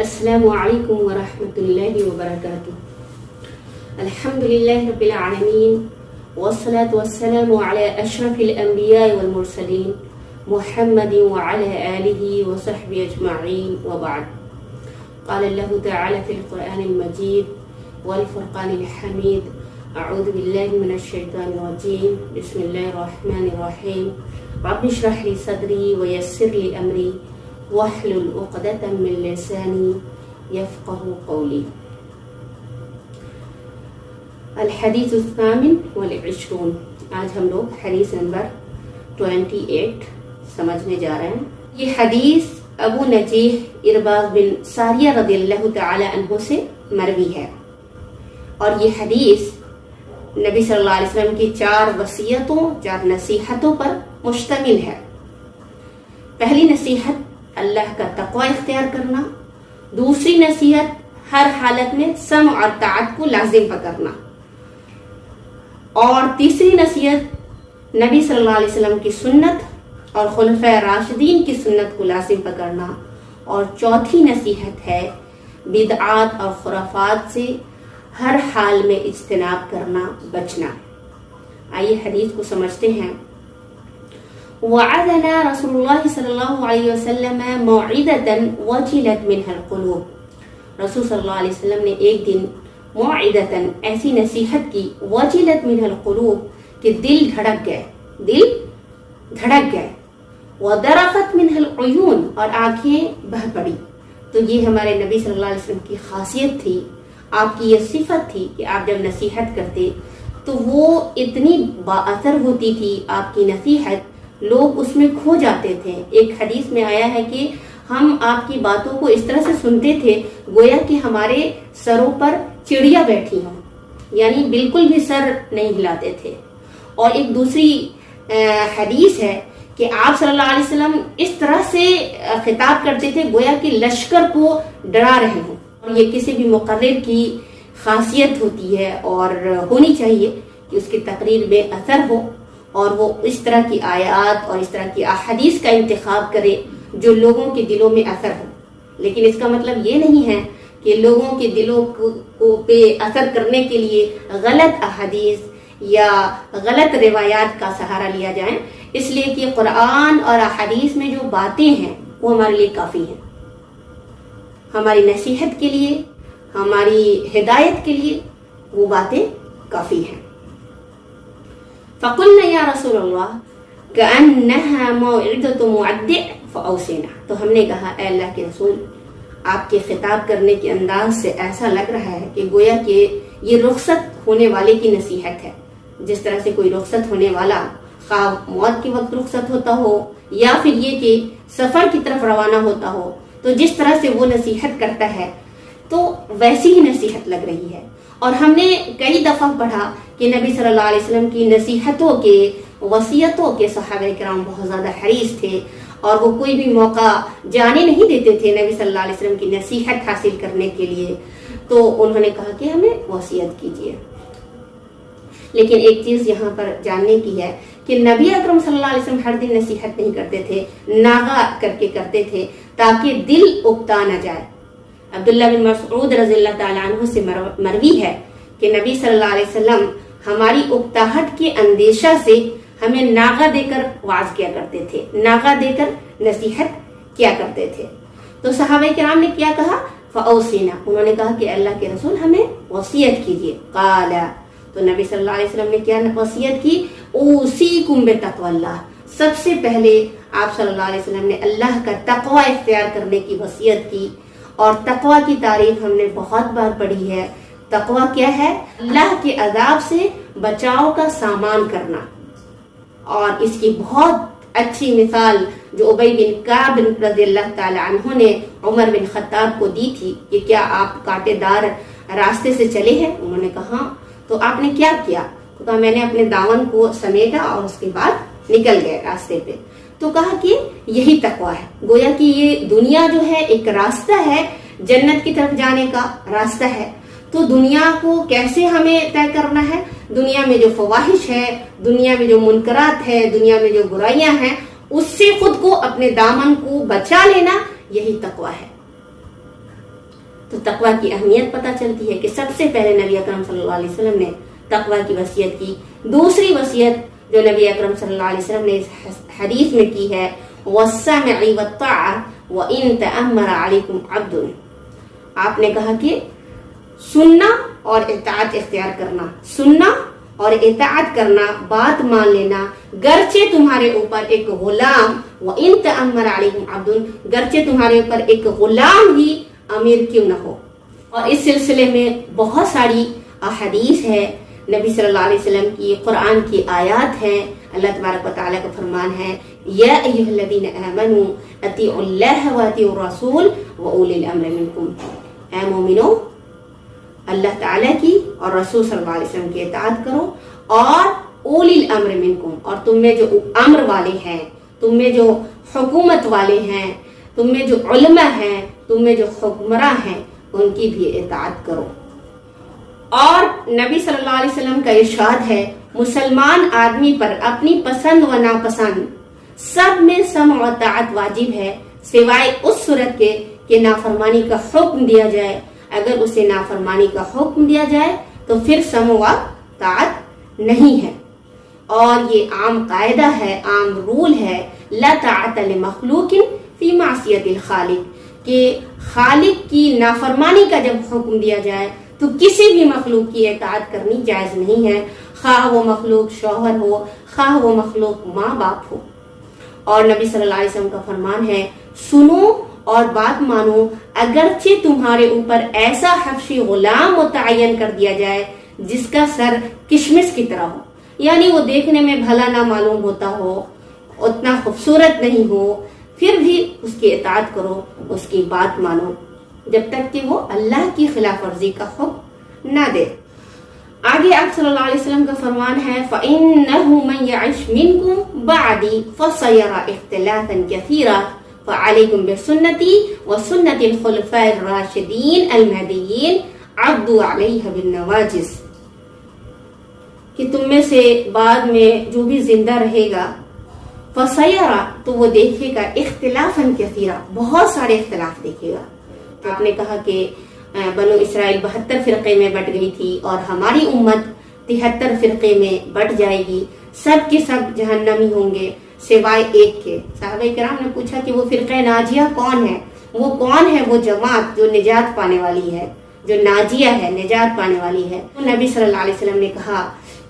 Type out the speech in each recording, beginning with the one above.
السلام علیکم ورحمۃ اللہ وبرکاتہ. الحمد للہ رب العالمین والصلاة والسلام علی اشرف الانبیاء والمرسلین محمد وعلى آلہ وصحبہ اجمعین وبعد. قال اللہ تعالی فی القرآن المجید والفرقان الحمید. اعوذ باللہ من الشیطان الرجیم. بسم اللہ الرحمن الرحیم. رب اشرح لی صدری ویسر لی امری واحلل عقدۃ من لسانی یفقہوا قولی. الحدیث الثامن والعشرون. آج ہم لوگ حدیث نمبر 28 سمجھنے جا رہے ہیں. یہ حدیث ابو نجیح ارباز بن ساریہ رضی اللہ تعالی عنہ سے مروی ہے، اور یہ حدیث نبی صلی اللہ علیہ وسلم کی 4 وصیتوں، 4 نصیحتوں پر مشتمل ہے. پہلی نصیحت اللہ کا تقوی اختیار کرنا، دوسری نصیحت ہر حالت میں سمع اور طاعت کو لازم پکڑنا، اور تیسری نصیحت نبی صلی اللہ علیہ وسلم کی سنت اور خلفائے راشدین کی سنت کو لازم پکڑنا، اور چوتھی نصیحت ہے بدعات اور خرافات سے ہر حال میں اجتناب کرنا، بچنا. آئیے حدیث کو سمجھتے ہیں. وعدنا رسول اللہ صلی اللہ علیہ وسلم موعدۃ وجلت منها القلوب. رسول صلی اللہ علیہ وسلم نے ایک دن موعدۃ ایسی نصیحت کی، وجلت منها القلوب کہ دل دھڑک گئے، وذرفت منها العیون اور آنکھیں بہہ پڑی. تو یہ ہمارے نبی صلی اللہ علیہ وسلم کی خاصیت تھی، آپ کی یہ صفت تھی کہ آپ جب نصیحت کرتے تو وہ اتنی با اثر ہوتی تھی آپ کی نصیحت، لوگ اس میں کھو جاتے تھے. ایک حدیث میں آیا ہے کہ ہم آپ کی باتوں کو اس طرح سے سنتے تھے گویا کہ ہمارے سروں پر چڑیا بیٹھی ہوں، یعنی بالکل بھی سر نہیں ہلاتے تھے. اور ایک دوسری حدیث ہے کہ آپ صلی اللہ علیہ وسلم اس طرح سے خطاب کرتے تھے گویا کہ لشکر کو ڈرا رہے ہوں. اور یہ کسی بھی مقرر کی خاصیت ہوتی ہے اور ہونی چاہیے کہ اس کی تقریر بے اثر ہو، اور وہ اس طرح کی آیات اور اس طرح کی احادیث کا انتخاب کرے جو لوگوں کے دلوں میں اثر ہو. لیکن اس کا مطلب یہ نہیں ہے کہ لوگوں کے دلوں کو پہ اثر کرنے کے لیے غلط احادیث یا غلط روایات کا سہارا لیا جائے، اس لیے کہ قرآن اور احادیث میں جو باتیں ہیں وہ ہمارے لیے کافی ہیں. ہماری نصیحت کے لیے، ہماری ہدایت کے لیے وہ باتیں کافی ہیں. فقلنا یا رسول اللہ کأنها موعظة مودع فأوصنا. تو ہم نے کہا اے اللہ کے رسول، آپ کے خطاب کرنے کے انداز سے ایسا لگ رہا ہے کہ گویا کہ یہ رخصت ہونے والے کی نصیحت ہے. جس طرح سے کوئی رخصت ہونے والا خواہ موت کے وقت رخصت ہوتا ہو یا پھر یہ کہ سفر کی طرف روانہ ہوتا ہو، تو جس طرح سے وہ نصیحت کرتا ہے تو ویسی ہی نصیحت لگ رہی ہے. اور ہم نے کئی دفعہ پڑھا کہ نبی صلی اللہ علیہ وسلم کی نصیحتوں کے، وصیتوں کے صحابہ کرام بہت زیادہ حریص تھے، اور وہ کوئی بھی موقع جانے نہیں دیتے تھے نبی صلی اللہ علیہ وسلم کی نصیحت حاصل کرنے کے لیے. تو انہوں نے کہا کہ ہمیں وصیت کیجیے. لیکن ایک چیز یہاں پر جاننے کی ہے کہ نبی اکرم صلی اللہ علیہ وسلم ہر دن نصیحت نہیں کرتے تھے، ناغا کر کے کرتے تھے تاکہ دل اکتا نہ جائے. عبداللہ بن مسعود رضی اللہ تعالیٰ عنہ سے مروی ہے کہ نبی صلی اللہ علیہ وسلم ہماری اکتاہٹ کے اندیشہ سے ہمیں ناغہ دے کر وعظ کیا کرتے تھے، ناغہ دے کر نصیحت کیا کرتے تھے. تو صحابہ کرام نے کیا کہا؟ فاوصینا. انہوں نے کہا کہ اللہ کے رسول ہمیں وصیت کیجیے. قال. تو نبی صلی اللہ علیہ وسلم نے کیا وصیت کی؟ اوصیکم بتقوی اللہ. سب سے پہلے آپ صلی اللہ علیہ وسلم نے اللہ کا تقوی اختیار کرنے کی وصیت کی. اور تقوی کی تعریف ہم نے بہت بار پڑھی ہے. تقوی کیا ہے؟ اللہ کے عذاب سے بچاؤ کا سامان کرنا. اور اس کی بہت اچھی مثال جو ابی بن کعب رضی اللہ تعالی عنہ نے عمر بن خطاب کو دی تھی کہ کیا آپ کانٹے دار راستے سے چلے ہیں؟ انہوں نے کہا. تو آپ نے کیا کیا؟ تو کہا میں نے اپنے دامن کو سمیٹا اور اس کے بعد نکل گئے راستے پہ. تو کہا کہ یہی تقوی ہے. گویا کہ یہ دنیا جو ہے ایک راستہ ہے، جنت کی طرف جانے کا راستہ ہے. تو دنیا کو کیسے ہمیں طے کرنا ہے؟ دنیا میں جو فواحش ہے، دنیا میں جو منکرات ہے، دنیا میں جو برائیاں ہیں، اس سے خود کو، اپنے دامن کو بچا لینا، یہی تقوی ہے. تو تقوی کی اہمیت پتہ چلتی ہے کہ سب سے پہلے نبی اکرم صلی اللہ علیہ وسلم نے تقوی کی وصیت کی. دوسری وصیت جو نبی اکرم صلی اللہ علیہ وسلم نے اس حدیث میں کی ہے وَالسَّمْعِ وَالطَّاعَةِ وَإِن تَأَمَّرَ عَلَيْكُمْ عَبْدٌ. آپ نے کہا کہ سننا اور اطاعت اختیار کرنا، سننا اور اطاعت کرنا، بات مان لینا، گرچہ تمہارے اوپر ایک غلام وَإِن تَأَمَّرَ عَلَيْكُمْ عَبْدٌ، گرچہ تمہارے اوپر ایک غلام ہی امیر کیوں نہ ہو. اور اس سلسلے میں بہت ساری احادیث ہے، نبی صلی اللہ علیہ وسلم کی، قرآن کی آیات ہیں. اللہ تبارک و تعالیٰ کا فرمان ہے یا ایھا الذین آمنوا اطیعوا اللہ واطیعوا الرسول واولی الامر منکم. اے مومنو، اللہ تعالیٰ کی اور رسول صلی اللہ علیہ وسلم کی اطاعت کرو، اور اولی الامر منکم، اور تم میں جو امر والے ہیں، تم میں جو حکومت والے ہیں، تم میں جو علماء ہیں، تم میں جو حکمراں ہیں، ان کی بھی اطاعت کرو. اور نبی صلی اللہ علیہ وسلم کا ارشاد ہے مسلمان آدمی پر اپنی پسند و ناپسند سب میں سمع و طاعت واجب ہے، سوائے اس صورت کے کہ نافرمانی کا حکم دیا جائے. اگر اسے نافرمانی کا حکم دیا جائے تو پھر سمع و طاعت نہیں ہے. اور یہ عام قاعدہ ہے، عام رول ہے، لا طاعت لمخلوق فی معصیت الخالق، کہ خالق کی نافرمانی کا جب حکم دیا جائے تو کسی بھی مخلوق کی اطاعت کرنی جائز نہیں ہے، خواہ وہ مخلوق شوہر ہو، خواہ وہ مخلوق ماں باپ ہو. اور نبی صلی اللہ علیہ وسلم کا فرمان ہے سنو اور بات مانو، اگرچہ تمہارے اوپر ایسا حبشی غلام متعین کر دیا جائے جس کا سر کشمش کی طرح ہو، یعنی وہ دیکھنے میں بھلا نہ معلوم ہوتا ہو، اتنا خوبصورت نہیں ہو، پھر بھی اس کی اطاعت کرو، اس کی بات مانو جب تک کہ وہ اللہ کی خلاف ورزی کا حکم نہ دے. آگے آپ صلی اللہ علیہ وسلم کا فرمان ہے فَإِنَّهُ مَنْ يَعِشْ مِنْكُمْ بَعْدِي فَسَيَرَى اخْتِلَافًا كَثِيرًا فَعَلَيْكُمْ بِسُنَّتِي وَسُنَّةِ الْخُلَفَاءِ الرَّاشِدِينَ الْمَهْدِيِّينَ عَضُّوا عَلَيْهَا بِالنَّوَاجِذِ، کہ تم میں سے بعد میں جو بھی زندہ رہے گا فَسَيَرَى، تو وہ دیکھے گا اختلافاً كَثِيرًا، بہت سارے اختلاف دیکھے گا. تو آپ نے کہا کہ بنو اسرائیل 72 فرقے میں بٹ گئی تھی اور ہماری امت 73 فرقے میں بٹ جائے گی، سب کے سب جہنمی ہوں گے سوائے ایک کے. صحابہ کرام نے پوچھا کہ وہ فرقہ ناجیہ کون ہے؟ وہ کون ہے وہ جماعت جو نجات پانے والی ہے، جو ناجیہ ہے، نجات پانے والی ہے؟ تو نبی صلی اللہ علیہ وسلم نے کہا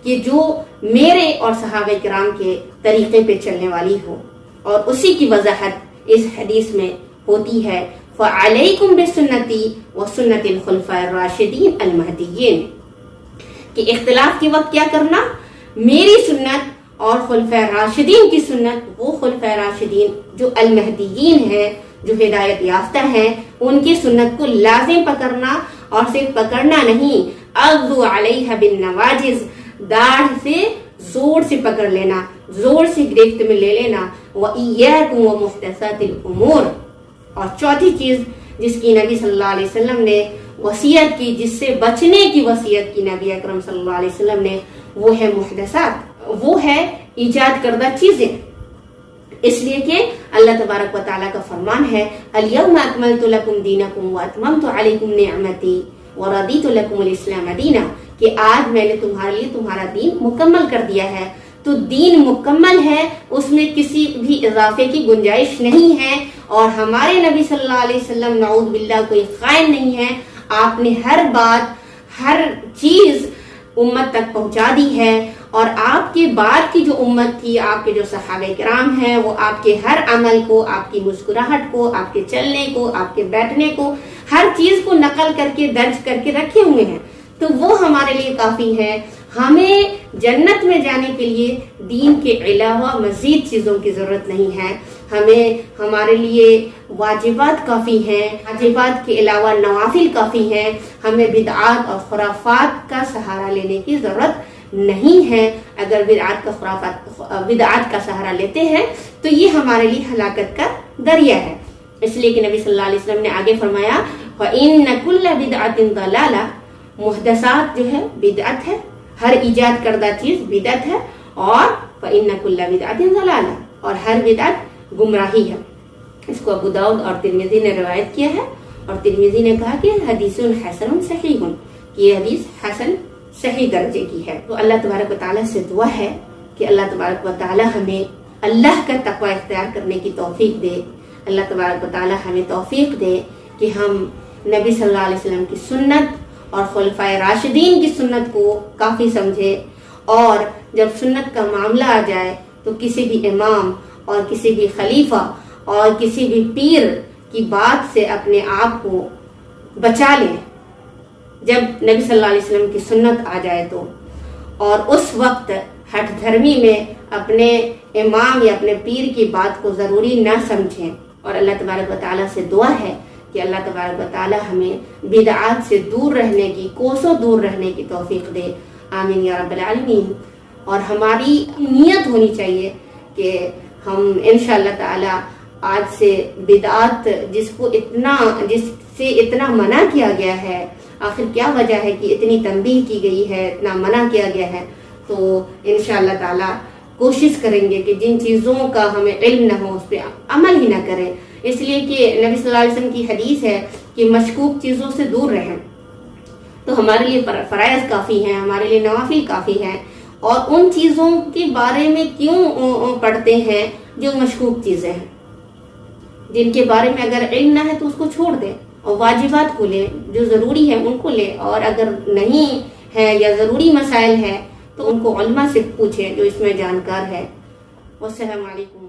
کہ جو میرے اور صحابہ کرام کے طریقے پہ چلنے والی ہو. اور اسی کی وضاحت اس حدیث میں ہوتی ہے فَعَلَيْكُمْ بِسُنَّتِي وَسُنَّةِ الْخُلَفَاءِ الرَّاشِدِينَ الْمَهْدِيِّينَ، کہ اختلاف کے وقت کیا کرنا؟ میری سنت اور خلفاء راشدین کی سنت، وہ خلفاء راشدین جو المہدیین ہیں، جو ہدایت یافتہ ہیں، ان کی سنت کو لازم پکڑنا، اور صرف پکڑنا نہیں، عَضُّوا عَلَيْهَا بِالنَّوَاجِذِ، داڑھ سے زور سے پکڑ لینا، زور سے گرفت میں لے لینا. وَإِيَّاكُمْ وَمُحْدَثَاتِ الْأُمُورِ، اور چوتھی چیز جس کی نبی صلی اللہ علیہ وسلم نے وصیت کی، جس سے بچنے کی وصیت کی نبی اکرم صلی اللہ علیہ وسلم نے، وہ ہے محدثات، وہ ہے ایجاد کردہ چیزیں. اس لیے کہ اللہ تبارک و تعالیٰ کا فرمان ہے اليوم اکملت لکم دینکم واتممت علیکم نعمتی ورضیت لکم الاسلام دینا، کہ آج میں نے تمہارے لیے تمہارا دین مکمل کر دیا ہے. تو دین مکمل ہے، اس میں کسی بھی اضافے کی گنجائش نہیں ہے. اور ہمارے نبی صلی اللہ علیہ وسلم نعوذ باللہ کوئی خائن نہیں ہے، آپ نے ہر بات، ہر چیز امت تک پہنچا دی ہے. اور آپ کے بعد کی جو امت تھی، آپ کے جو صحابہ کرام ہیں، وہ آپ کے ہر عمل کو، آپ کی مسکراہٹ کو، آپ کے چلنے کو، آپ کے بیٹھنے کو، ہر چیز کو نقل کر کے درج کر کے رکھے ہوئے ہیں. تو وہ ہمارے لیے کافی ہے. ہمیں جنت میں جانے کے لیے دین کے علاوہ مزید چیزوں کی ضرورت نہیں ہے. ہمارے لیے واجبات کافی ہیں، واجبات کے علاوہ نوافل کافی ہیں. ہمیں بدعات اور خرافات کا سہارا لینے کی ضرورت نہیں ہے. اگر بدعات کا سہارا لیتے ہیں تو یہ ہمارے لیے ہلاکت کا دریا ہے. اس لیے کہ نبی صلی اللہ علیہ وسلم نے آگے فرمایا فَإِنَّ كُلَّ بِدْعَةٍ ضَلَالَةٍ، محدثات جو ہے بدعت ہے، ہر ایجاد کردہ چیز بدعت ہے. اور فَإِنَّ كُلَّ بِدْعَةٍ ضَلَالَةٍ، اور ہر بدعت گمراہی ہے. اس کو ابو داؤد اور ترمذی نے روایت کیا ہے. اور ترمذی نے کہا کہ حدیث حسن صحیح، کہ یہ حدیث حسن صحیح درجے کی ہے۔ تو اللہ تبارک و تعالیٰ سے دعا ہے کہ اللہ تبارک و تعالیٰ ہمیں اللہ کا تقوی اختیار کرنے کی توفیق دے، اللہ تبارک و تعالیٰ ہمیں توفیق دے کہ ہم نبی صلی اللہ علیہ وسلم کی سنت اور خلفائے راشدین کی سنت کو کافی سمجھے، اور جب سنت کا معاملہ آ جائے تو کسی بھی امام اور کسی بھی خلیفہ اور کسی بھی پیر کی بات سے اپنے آپ کو بچا لیں جب نبی صلی اللہ علیہ وسلم کی سنت آ جائے تو، اور اس وقت ہٹ دھرمی میں اپنے امام یا اپنے پیر کی بات کو ضروری نہ سمجھیں۔ اور اللہ تبارک و تعالیٰ سے دعا ہے کہ اللہ تبارک و تعالیٰ ہمیں بدعات سے دور رہنے کی، کوسوں دور رہنے کی توفیق دے، آمین یا رب العالمین۔ اور ہماری نیت ہونی چاہیے کہ ہم انشاءاللہ تعالیٰ آج سے بدعات جس سے اتنا منع کیا گیا ہے، آخر کیا وجہ ہے کہ اتنی تنبیہ کی گئی ہے، اتنا منع کیا گیا ہے، تو انشاءاللہ تعالیٰ کوشش کریں گے کہ جن چیزوں کا ہمیں علم نہ ہو اس پہ عمل ہی نہ کریں، اس لیے کہ نبی صلی اللہ علیہ وسلم کی حدیث ہے کہ مشکوک چیزوں سے دور رہیں۔ تو ہمارے لیے فرائض کافی ہیں، ہمارے لیے نوافل کافی ہیں، اور ان چیزوں کے بارے میں کیوں پڑھتے ہیں جو مشکوک چیزیں ہیں، جن کے بارے میں اگر علم نہ ہے تو اس کو چھوڑ دیں، اور واجبات کو لیں، جو ضروری ہے ان کو لیں، اور اگر نہیں ہے یا ضروری مسائل ہے تو ان کو علماء سے پوچھیں جو اس میں جانکار ہے۔ والسلام علیکم۔